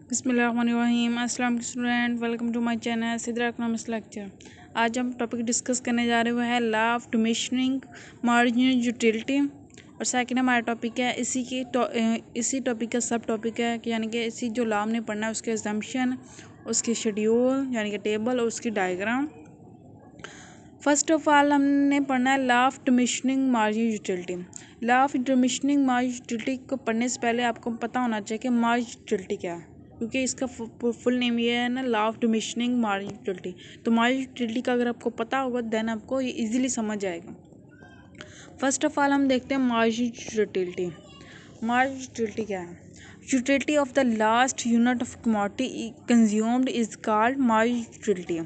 बिस्मिल्लाहिर्रहमानिर्रहीम। अस्सलाम student, welcome to my channel Sidra economics lecture. आज हम टॉपिक डिस्कस करने जा रहे हुए हैं law of diminishing marginal utility. और सेकंड हमारा टॉपिक है इसी टॉपिक का सब टॉपिक है कि यानी कि इसी जो लॉ हमने पढ़ना है उसके असम्पशन, उसके शेड्यूल यानी कि टेबल और उसकी डायग्राम। फर्स्ट ऑफ ऑल हमने पढ़ना है law of diminishing marginal utility. Law of diminishing marginal utility को पढ़ने से पहले आपको पता होना चाहिए कि मार्जिनल यूटिलिटी क्या है, क्योंकि इसका फुल नेम ये है ना, law of diminishing marginal utility. तो मार्जिनल यूटिलिटी का अगर आपको पता होगा देन आपको ये इजीली समझ आएगा। फर्स्ट ऑफ ऑल हम देखते हैं मार्जिनल यूटिलिटी। मार्जिनल यूटिलिटी क्या है? Utility of the last unit of commodity consumed is called marginal utility.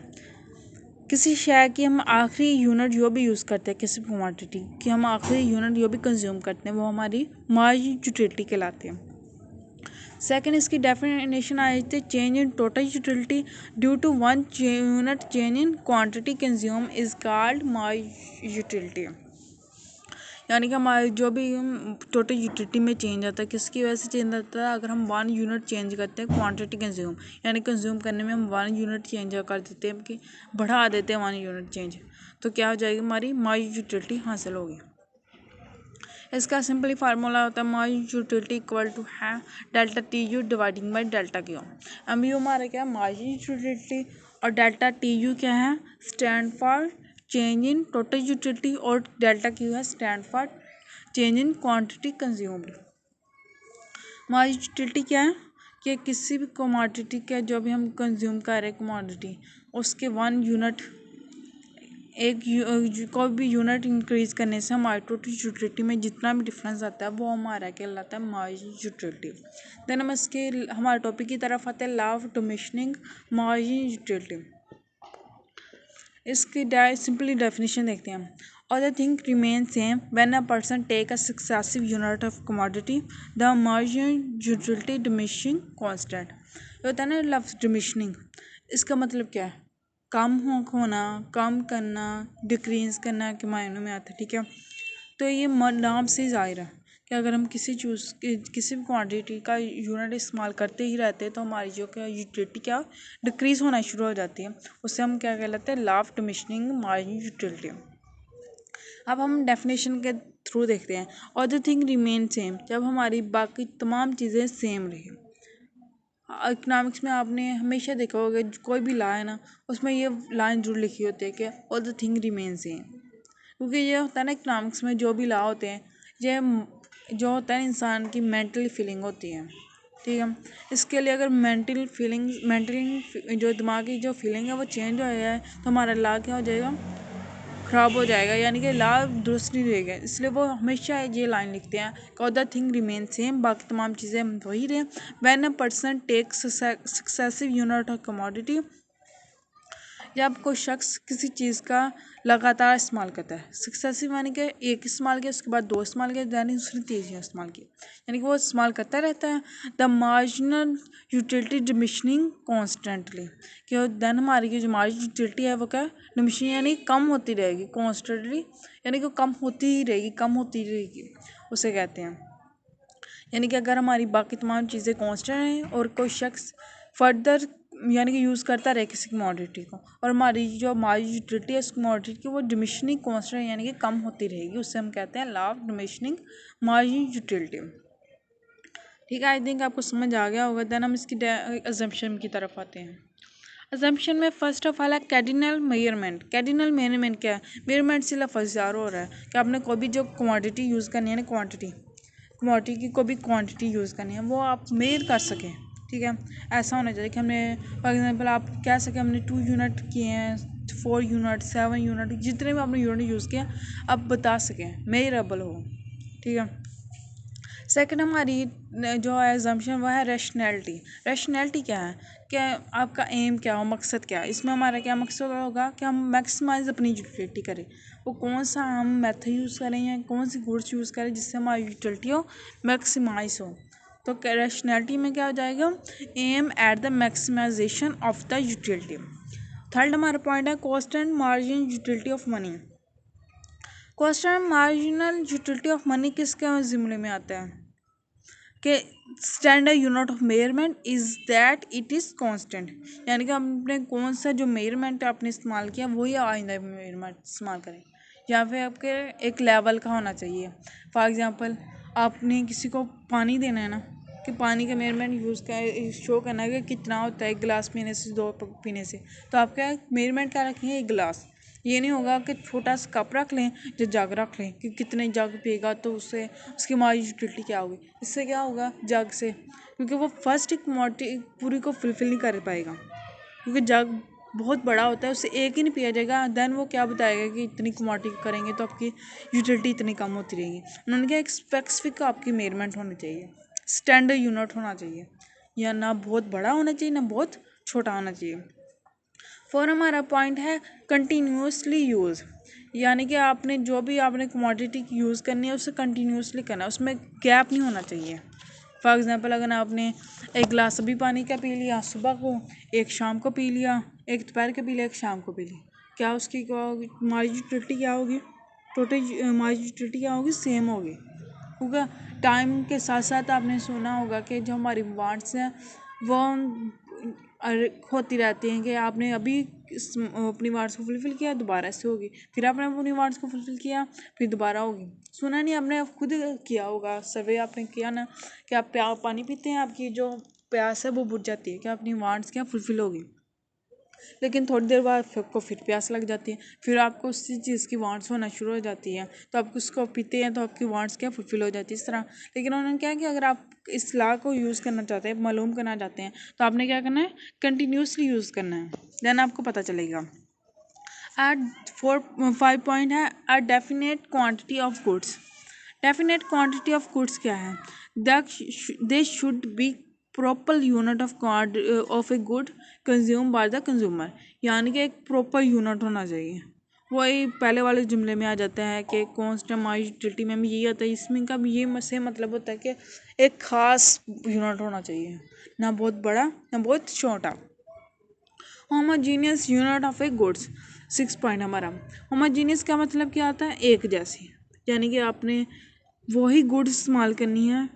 किसी शय की हम आखिरी यूनिट जो भी यूज़ करते हैं, किसी कमोडिटी की हम आखिरी यूनिट जो भी कंज्यूम करते हैं वो हमारी मार्जिनल यूटिलिटी कहलाते हैं। सेकंड, इसकी डेफिनेशन आई थी change in total utility due to one unit change in quantity consume is called marginal utility. यानी कि हमारे जो भी टोटल यूटिलिटी में चेंज आता है, किसकी वजह से चेंज आता है? अगर हम 1 यूनिट चेंज करते हैं क्वांटिटी कंज्यूम, यानी कंज्यूम करने में हम 1 यूनिट चेंज कर देते हैं कि बढ़ा देते हैं 1 यूनिट चेंज, तो क्या हो जाएगी? हमारी मार्जिनल यूटिलिटी हासिल होगी। इसका सिंपली फार्मूला होता है मार्जिनल यूटिलिटी इक्वल टू है delta T U dividing by delta Q. M U हमारा क्या है? Marginal utility. और डेल्टा टी यू क्या है? Stand for change in total utility. और डेल्टा क्यू है stand for change in quantity consumed. Marginal utility क्या है कि किसी भी कमोडिटी का जो भी हम कंज्यूम कर रहे हैं कमोडिटी, उसके 1 यूनिट कोई भी यूनिट इंक्रीज करने से हमारे टोटल यूटिलिटी में जितना भी डिफरेंस आता है वो हमारा कहलाता है मार्जिनल यूटिलिटी। देन हम इसके हमारे टॉपिक की तरफ आते हैं law of diminishing marginal utility. इसकी सिंपली डेफिनेशन देखते हैं। Other thing remains same when a person take a successive unit of commodity, the marginal utility diminishing constant। होता है ना लफ्ज़ डिमिनिशिंग, इसका मतलब क्या है? कम होना, कम करना, डिक्रीज करना के मायनों में आता है। ठीक है, तो ये नाम से ज़ाहिर है कि अगर हम किसी भी क्वांटिटी का यूनिट इस्तेमाल करते ही रहते हैं तो हमारी जो क्या यूटिलिटी क्या डिक्रीज़ होना शुरू हो जाती है। उससे हम क्या कहलाते हैं? Law of diminishing marginal utility. अब हम डेफिनेशन के थ्रू देखते हैं। अदर थिंग रिमेन सेम, जब हमारी बाकी तमाम चीज़ें सेम रही। इकोनॉमिक्स में आपने हमेशा देखा होगा कोई भी लॉ है ना, उसमें ये लाइन जरूर लिखी होती है कि अदर थिंग रिमेन सेम, क्योंकि ये होता है ना इकोनॉमिक्स में जो भी लॉ होते हैं, ये जो होता है इंसान की मेंटल फीलिंग होती है। ठीक है, इसके लिए अगर मेंटली जो दिमागी जो फीलिंग है वो चेंज हो जाए तो हमारा लॉ क्या हो जाएगा? ख़राब हो जाएगा, यानी कि लॉ दुरुस्त नहीं रहेगा। इसलिए वो हमेशा ये लाइन लिखते हैं कि अदर थिंग रिमेन सेम, बाकी तमाम चीज़ें वही रहे। When a person takes successive unit of commodity, जब कोई शख्स किसी चीज़ का लगातार इस्तेमाल करता है। सक्सेसिव यानी कि एक इस्तेमाल किया, उसके बाद 2 इस्तेमाल किया, यानी दूसरी तीसरी इस्तेमाल की, यानी कि वो इस्तेमाल करता रहता है। The marginal utility diminishing constantly, कि देन हमारी की जो मार्जिनल यूटिलिटी है वो क्या? डिमिनिशिंग यानी कम होती रहेगी, कॉन्स्टेंटली यानी कि कम होती ही रहेगी, कम होती रहेगी, उसे कहते हैं। यानी कि अगर हमारी बाकी तमाम चीज़ें कांस्टेंट हैं और कोई शख्स फर्दर यानी कि यूज़ करता रहे किसी कमोडिटी को, और हमारी जो मार्जिनल यूटिलिटी है उस कमोडिटी की वो डिमिनिशिंग कांस्टेंट यानी कि कम होती रहेगी, उससे हम कहते हैं law of diminishing marginal utility. ठीक है, आई थिंक आपको समझ आ गया होगा। देन हम इसकी अजम्पशन की तरफ आते हैं। अजम्पशन में फर्स्ट ऑफ ऑल है कैर्डिनल मेजरमेंट। कैर्डिनल मेजरमेंट क्या है? मेजरमेंट से लफ्ज़ जार हो रहा है कि आपने कोई भी जो कमोडिटी यूज़ करनी है ना, कमोडिटी की कोई भी क्वांटिटी यूज़ करनी है वो आप मेजर कर सकें। ठीक है, ऐसा होना चाहिए कि हमने फॉर एग्जांपल आप कह सकें हमने 2 यूनिट किए हैं, 4 यूनिट, 7 यूनिट, जितने भी आपने यूनिट यूज़ किया आप बता सकें, मेजरेबल हो। ठीक है, सेकंड हमारी जो है एग्जाम्पशन वो है रैशनैलिटी। रैशनैलिटी क्या है कि आपका एम क्या हो, मकसद क्या है। इसमें हमारा क्या मकसद होगा कि हम मैक्सिमाइज अपनी यूटिलिटी करें। वो कौन सा हम मेथड यूज़ करें या कौन सी गुड्स यूज़ करें जिससे हमारी यूटिलिटी हो मैक्सिमाइज हो। तो रैशनैलिटी में क्या हो जाएगा? Aim at the maximisation of the utility. Third हमारा पॉइंट है cost and margin utility of money. Cost and marginal utility of money किसके ज़िम्मे में आता है? कि standard unit of measurement is that it is constant, यानी कि आपने कौन सा जो मेजरमेंट आपने इस्तेमाल किया वही आइंदा मेजरमेंट इस्तेमाल करें, या फिर आपके एक लेवल का होना चाहिए। फॉर एग्जांपल आपने किसी को पानी देना है ना, कि पानी का मेजरमेंट यूज़ कर शो करना है कि कितना होता है एक गिलास पीने से, दो पीने से, तो आप क्या मेजरमेंट क्या रखेंगे, एक गिलास। ये नहीं होगा कि छोटा सा कप रख लें जो जग रख लें कि कितने जग पिएगा तो उससे उसकी हमारी यूटिलिटी क्या होगी। इससे क्या होगा जग से, क्योंकि वो फर्स्ट कमोडिटी पूरी को फुलफिल नहीं कर पाएगा, क्योंकि जग बहुत बड़ा होता है, उससे एक ही नहीं पिया जाएगा। देन वो क्या बताएगा कि इतनी कमोडिटी करेंगे तो आपकी यूटिलिटी इतनी कम होती रहेगी। उन्होंने क्या एक स्पेसिफिक आपकी मेजरमेंट होनी चाहिए, स्टैंडर्ड यूनिट होना चाहिए, या ना बहुत बड़ा होना चाहिए ना बहुत छोटा होना चाहिए। फॉर हमारा पॉइंट है कंटिन्यूसली यूज़, यानी कि आपने जो भी आपने कमोडिटी यूज़ करनी है उसे कंटिन्यूसली करना है, उसमें गैप नहीं होना चाहिए। फॉर एग्ज़ाम्पल अगर आपने एक गिलास अभी पानी का पी लिया सुबह को, एक शाम को पी लिया, एक दोपहर के पी लिया, एक शाम को पी लिया, क्या उसकी हमारी यूटिलिटी क्या होगी, टोटल हमारी यूटिलिटी क्या होगी, सेम होगी। क्योंकि टाइम के साथ साथ आपने सुना होगा कि जो हमारी वांट्स हैं वो होती रहती हैं, कि आपने अभी अपनी वांट्स को फुलफ़िल किया दोबारा से होगी, फिर आपने अपनी वांट्स को फुलफ़िल किया फिर दोबारा होगी। सुना नहीं, आपने खुद किया होगा, सर्वे आपने किया ना, कि आप पानी पीते हैं आपकी जो प्यास है वो बुझ जाती है, कि अपनी वांट्स क्या फुलफ़िल होगी, लेकिन थोड़ी देर बाद आपको फिर प्यास लग जाती है, फिर आपको उसी चीज़ की वांट्स होना शुरू हो जाती है, तो आप उसको पीते हैं तो आपकी वांट्स क्या फुलफ़िल हो जाती है इस तरह। लेकिन उन्होंने क्या किया, अगर आप इस लॉ को यूज़ करना चाहते हैं, मालूम करना चाहते हैं, तो आपने क्या करना है, कंटिन्यूसली यूज़ करना है, देन आपको पता चलेगा। एट 5 पॉइंट है a definite quantity of goods. Definite quantity of goods क्या है, they should be proper unit of a good consume by the consumer, यानी कि एक प्रॉपर यूनिट होना चाहिए। वही पहले वाले जुमले में आ जाता है कि कॉन्स्टेंट यूटिलिटी में भी यही आता है, इसमें का भी ये से मतलब होता है कि एक ख़ास यूनिट होना चाहिए, ना बहुत बड़ा ना बहुत छोटा। Homogeneous unit of A goods. 6 point हमारा होमोजीनियस का मतलब क्या आता है, एक जैसी, यानी कि आपने वही गुड्स इस्तेमाल करनी है।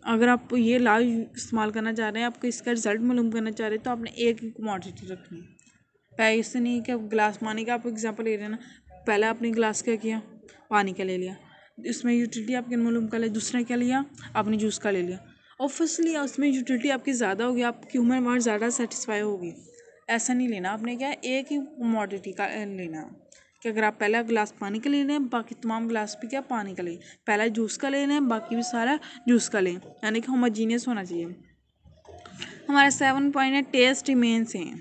अगर आप ये ला इस्तेमाल करना चाह रहे हैं, आपको इसका रिजल्ट मालूम करना चाह रहे हैं, तो आपने एक ही कमोडिटी रखनी है। पहले इससे नहीं कि आप गिलास पानी का आप एग्जांपल ले रहे हैं ना, पहले आपने गिलास क्या किया, पानी का ले लिया, इसमें यूटिलिटी आपके मालूम कर लिया, दूसरा क्या लिया आपने जूस का ले लिया, ऑब्वियसली उसमें यूटिलिटी आपकी ज़्यादा होगी, आपकी ह्यूमन वांट ज़्यादा सेटिस्फाई होगी। ऐसा नहीं लेना आपने, क्या एक ही कमोडिटी का लेना, कि अगर आप पहला गिलास पानी का ले रहे हैं बाकी तमाम गिलास भी क्या पानी का लें, पहला जूस का ले रहे हैं बाकी भी सारा जूस का लें, यानी कि होमोजीनियस होना चाहिए। हमारा 7 पॉइंट है test remain same.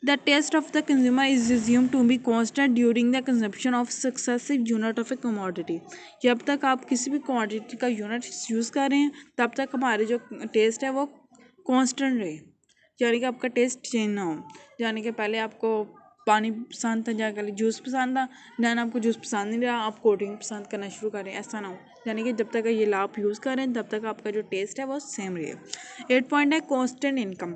The test of the consumer is assumed to be constant during the consumption of successive unit of a commodity. जब तक आप किसी भी कमोडिटी का यूनिट यूज़ कर रहे हैं तब तक हमारे जो टेस्ट है वो कांस्टेंट रहे, यानी कि आपका टेस्ट चेंज ना हो। यानी कि पहले आपको पानी पसंद था, जाकर जूस पसंद था, दैन आपको जूस पसंद नहीं रहा, आप कोल्ड ड्रिंक पसंद करना शुरू करें, ऐसा ना हो। यानी कि जब तक ये आप यूज़ कर रहे हैं तब तक आपका जो टेस्ट है वो सेम रहे। 8 पॉइंट है कॉन्स्टेंट इनकम।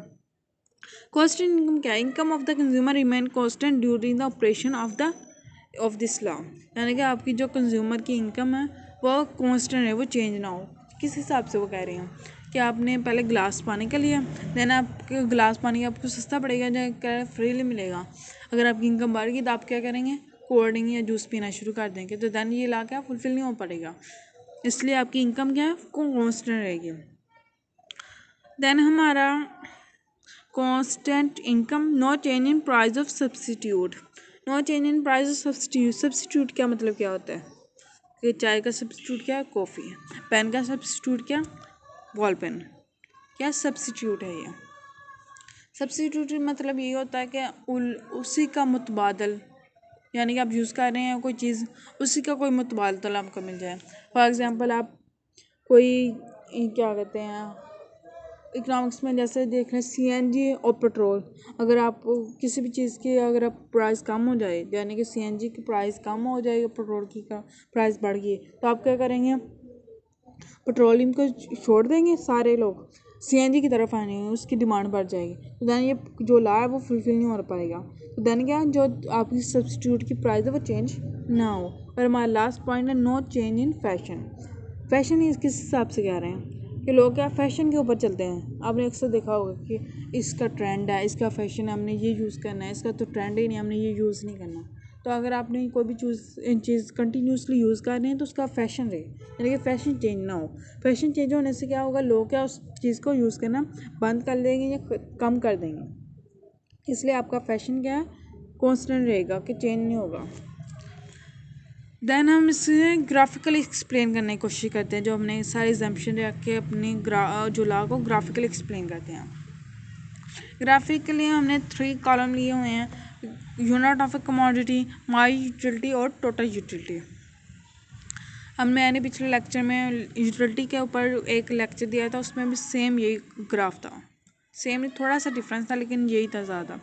कॉन्स्टेंट इनकम क्या है, income of the consumer remain constant during the operation of this law, यानी कि आपकी जो कंज्यूमर की इनकम है वो कॉन्स्टेंट है, वो चेंज ना हो। किस हिसाब से वो कह रहे हैं कि आपने पहले गिलास पानी का लिया, देन आपके गिलास पानी आपको सस्ता पड़ेगा, जो फ्रीली मिलेगा। अगर आपकी इनकम बढ़ गई तो आप क्या करेंगे, कोल्ड ड्रिंक या जूस पीना शुरू कर देंगे, तो देन ये ला क्या फुलफिल नहीं हो पड़ेगा, इसलिए आपकी इनकम क्या है कॉन्स्टेंट रहेगी। देन हमारा constant income, no change in price of substitute, no change in price of substitute। Substitute क्या मतलब क्या होता है, कि चाय का सब्सिट्यूट क्या है, कॉफ़ी है, पेन का सब्सिट्यूट क्या, बॉल पेन, क्या सब्सिट्यूट है ये। सब्सिट्यूट मतलब ये होता है कि उसी का मुतबादल, यानी कि आप यूज़ कर रहे हैं कोई चीज़, उसी का कोई मुतबादल आपको मिल जाए। फॉर एग्ज़ाम्पल आप कोई क्या कहते हैं इकोनॉमिक्स में जैसे देख लें सीएनजी और पेट्रोल, अगर आप किसी भी चीज़ की अगर आप प्राइस कम हो जाए, यानी कि सीएनजी की प्राइस कम हो जाएगी, पेट्रोल की का प्राइस बढ़ गई, तो आप क्या करेंगे, पेट्रोलियम को छोड़ देंगे सारे लोग, सीएनजी की तरफ आएंगे, उसकी डिमांड बढ़ जाएगी, तो दैन ये जो ला है वो फुलफिल नहीं हो पाएगा। तो दैन क्या जो आपकी सब्सिट्यूट की प्राइस है वो चेंज ना हो। और हमारा लास्ट पॉइंट है no change in fashion. Fashion ही किस हिसाब से कह रहे हैं कि लोग क्या फैशन के ऊपर चलते हैं। आपने अक्सर देखा होगा कि इसका ट्रेंड है, इसका फैशन है, हमने ये यूज़ करना है, इसका तो ट्रेंड ही नहीं, हमने ये यूज़ नहीं करना। तो अगर आपने कोई भी चीज़ कंटिन्यूसली यूज़ कर रहे हैं तो उसका फैशन रहे, यानी कि फैशन चेंज ना हो। फैशन चेंज होने से क्या होगा, लोग क्या उस चीज़ को यूज़ करना बंद कर देंगे या कम कर देंगे। इसलिए आपका फैशन क्या है, कॉन्स्टेंट रहेगा कि चेंज नहीं होगा। देन हम इसे ग्राफिकली एक्सप्लेन करने की कोशिश करते हैं, जो हमने सारे एग्जाम्पशन रख के अपने जो लॉ को ग्राफिकली एक्सप्लेन करते हैं। ग्राफिकली हमने 3 कॉलम लिए हुए हैं, unit of a commodity, my utility और टोटल यूटिलिटी। मैंने पिछले लेक्चर में यूटिलिटी के ऊपर एक लेक्चर दिया था, उसमें भी सेम यही ग्राफ था, सेम थोड़ा सा डिफरेंस था लेकिन यही था ज़्यादा।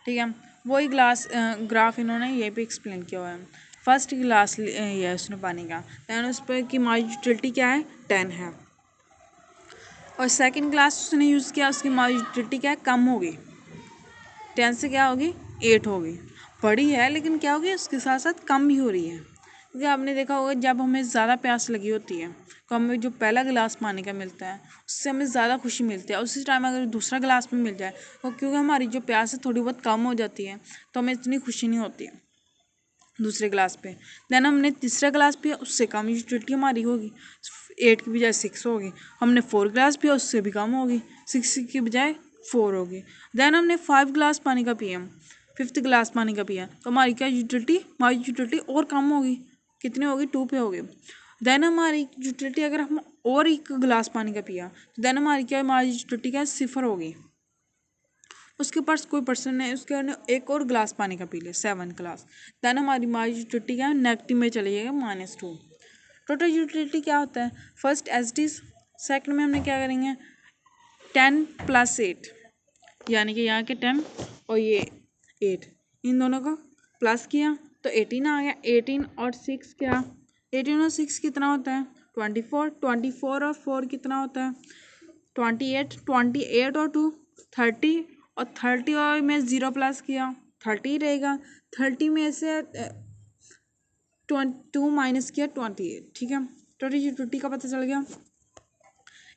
ठीक है, वही ग्राफ इन्होंने ये भी एक्सप्लेन किया हुआ है। फर्स्ट गिलास ये उसने पानी का, दैन उस पर कि माई यूटिलिटी क्या है, 10 है, और सेकंड ग्लास उसने यूज़ किया, उसकी माई यूटिलिटी क्या है, कम होगी, 10 से क्या होगी, 8 होगी। बड़ी है लेकिन क्या होगी, उसके साथ साथ कम भी हो रही है, क्योंकि आपने देखा होगा जब हमें ज़्यादा प्यास लगी होती है तो हमें जो पहला गिलास पानी का मिलता है उससे हमें ज़्यादा खुशी मिलती है। उसी टाइम अगर दूसरा गिलास भी मिल जाए तो क्योंकि हमारी जो प्यास है थोड़ी बहुत कम हो जाती है तो हमें इतनी खुशी नहीं होती है दूसरे गिलास पे। देन हमने तीसरा गिलास पिया, उससे कम यूटिलिटी हमारी होगी, 8 की बजाय 6 होगी। हमने 4 गिलास पिया, उससे भी कम होगी, 6 की बजाय 4 होगी। देन हमने 5 गिलास पानी का पिया, 5th गिलास पानी का पिया, तो हमारी क्या यूटिलिटी, हमारी यूटिलिटी और कम होगी, कितनी होगी, 2 पे होगी। देन हमारी यूटिलिटी अगर हम और एक गिलास पानी का पिया तो देन हमारी क्या, हमारी यूटिलिटी क्या 0 होगी। उसके पास कोई पर्सन है, उसके एक और गिलास पानी का पी ले, 7 गिलास, देन हमारी यूटिलिटी क्या है, नेगेटिव में चली जाएगा, -2। टोटल यूटिलिटी क्या होता है, first as it is, second में हमने क्या करेंगे, 10 + 8, यानी कि यहाँ के 10 और ये 8, इन दोनों को प्लस किया तो 18 आ गया। 18 और 6 क्या, 18 और 6 कितना होता है, 24, 24 और 4 कितना होता है, 28, 28 और 2 30, और 30 और में 0 प्लस किया 30 रहेगा, 30 में से 2 माइनस किया 28। ठीक है, टोटल यूटिलिटी का पता चल गया।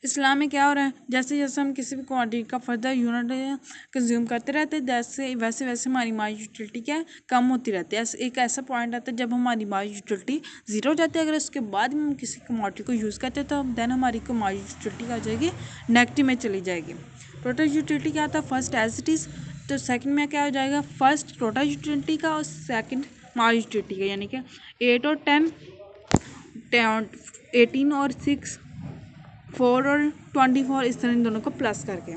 इस्लाम में क्या हो रहा है, जैसे जैसे हम किसी भी क्वांटिटी का फर्दर यूनिट कंज्यूम करते रहते हैं, जैसे वैसे वैसे हमारी माई यूटिलिटी क्या है, कम होती रहती है। एक ऐसा पॉइंट आता है जब हमारी माई यूटिलिटी 0 हो जाती है, अगर उसके बाद में हम किसी कमोडिटी को यूज़ करते हैं तो देन हमारी माई यूटिलिटी क्या हो जाएगी, नेगेटिव में चली जाएगी। टोटल यूटिलिटी क्या आता है, फर्स्ट एज इट इज़, तो सेकंड में क्या हो जाएगा, फर्स्ट टोटल यूटिलिटी का और सेकंड माई यूटिलिटी का, यानी कि 8 और 10, 18 और 6, 4 और 24, इस तरह इन दोनों को प्लस करके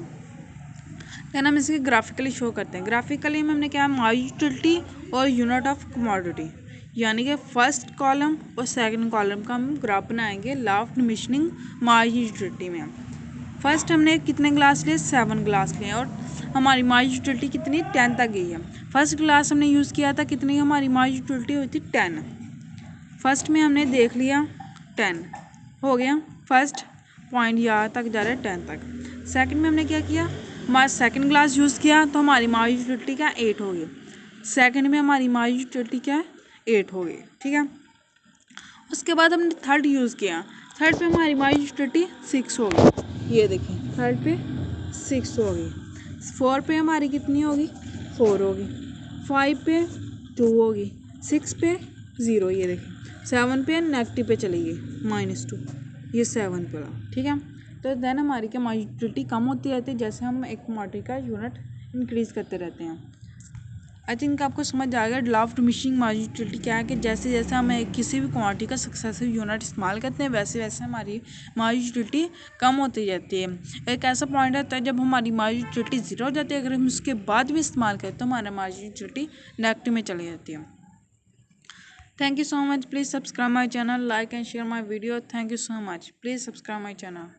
देन हम इसे ग्राफिकली शो करते हैं। ग्राफिकली में हमने क्या, माई यूटिलिटी और यूनिट ऑफ कमोडिटी, यानी कि फर्स्ट कॉलम और सेकंड कॉलम का हम ग्राफ बनाएंगे law of diminishing my utility में। फर्स्ट हमने कितने ग्लास लिए, 7 ग्लास लिए, और हमारी माई यूटिलिटी कितनी, 10 तक गई है। फर्स्ट ग्लास हमने यूज़ किया था, कितनी हमारी माई यूटिलिटी हुई थी, 10। फर्स्ट में हमने देख लिया 10 हो गया, फर्स्ट पॉइंट यहाँ तक जा रहा है 10 तक। सेकंड में हमने क्या किया, हमारा सेकंड ग्लास यूज़ किया तो हमारी माई यूटिलिटी क्या 8 होगी। सेकंड में हमारी माई यूटिलिटी क्या है, 8 होगी। ठीक है, उसके बाद हमने थर्ड यूज़ किया, थर्ड पे हमारी माई यूटिलिटी 6 होगी, ये देखिए थर्ड पे 6 होगी। 4 पे हमारी कितनी होगी, 4 होगी। 5 पे 2 होगी, 6 पे 0, ये देखिए 7 पे नेगेटिव पे चली गई, -2, ये 7 पे रहा। ठीक है, तो देन हमारी क्या माई यूटिलिटी कम होती रहती है जैसे हम एक कमोडिटी का यूनिट इंक्रीज़ करते रहते हैं। आई थिंक आपको समझ आ गया law of diminishing my utility क्या है, कि जैसे जैसे हम किसी भी क्वांटिटी का सक्सेसिव यूनिट इस्तेमाल करते हैं वैसे वैसे हमारी माई यूटिलिटी कम होती जाती है। एक ऐसा पॉइंट आता है जब हमारी माई यूटिलिटी 0 हो जाती है, अगर हम उसके बाद भी इस्तेमाल करें तो हमारा माई यूटिलिटी नेगेटिव में चली जाती है। Thank you so much. Please subscribe my channel, like and share my video. Thank you so much. Please subscribe my channel.